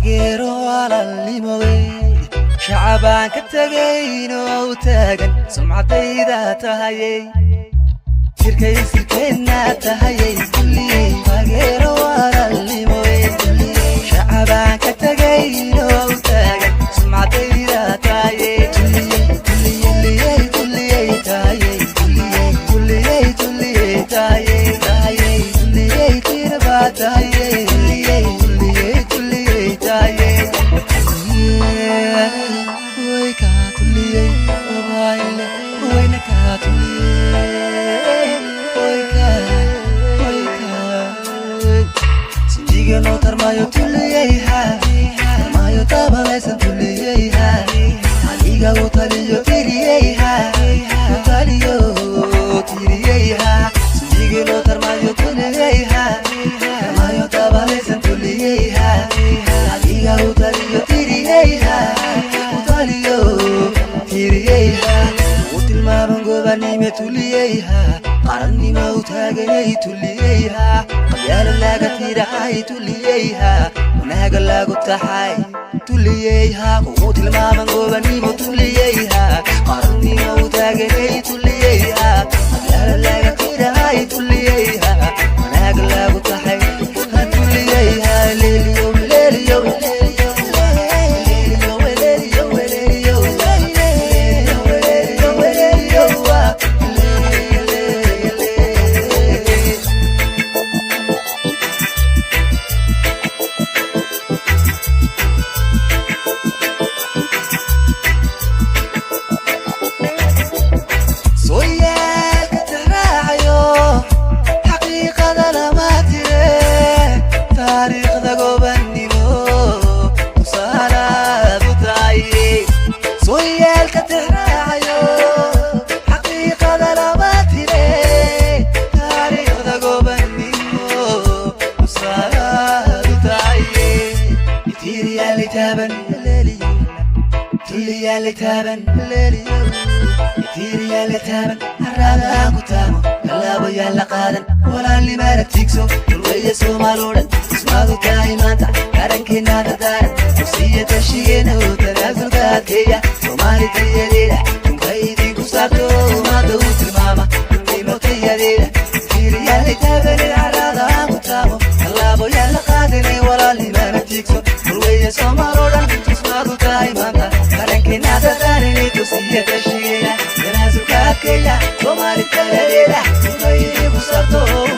taageero walaalnimoy shacabaan ka tagayno taagan sumcadayda tahayay sirkayna tahayay taageero walaalnimoy shacabaan ka tagayno taagan sumcadayda tahayay no tarmayo tuliyayha tarmayo tabalaysan tuliyayha aniga utaliyo tiriyayha utaliyo tiriyayha sidiga no tarmayo tuliyayha tarmayo tabalaysan tuliyayha aniga utaliyo tiriyayha utaliyo tiriyayha utilmaaban gobanime tuliyayha qarannima utaaganay tuliyayha يا لاغا تيراي تولييها وناغا لاغو تحاي تولييها قوت المامان غوباني مو تولييها قرني مو تاغني تولييها يا لاغا تيراي تولييها وناغا لاغو تحاي تولييها ليلي يوم ليلي يوم تابن ليلي يا لتابن الرابع كتامو كلابو يلا قادن ولا اللي مالك تيكسو الوية سومالودا اسمعوا كايمانتا كارنكينا دردارن نفسية الشيئين وتنازل كاتيا سومالي تياليلا كنكايدي كساتو ما دوت الماما كنتيمو تياليلا يا لتابن الرابع كتامو كلابو يلا قادن ولا اللي مالك تيكسو الوية سومالودا اسمعوا كايمانتا nada darene tu siya tashira, nazuka kaya, tomari talalera, tunay ibusato.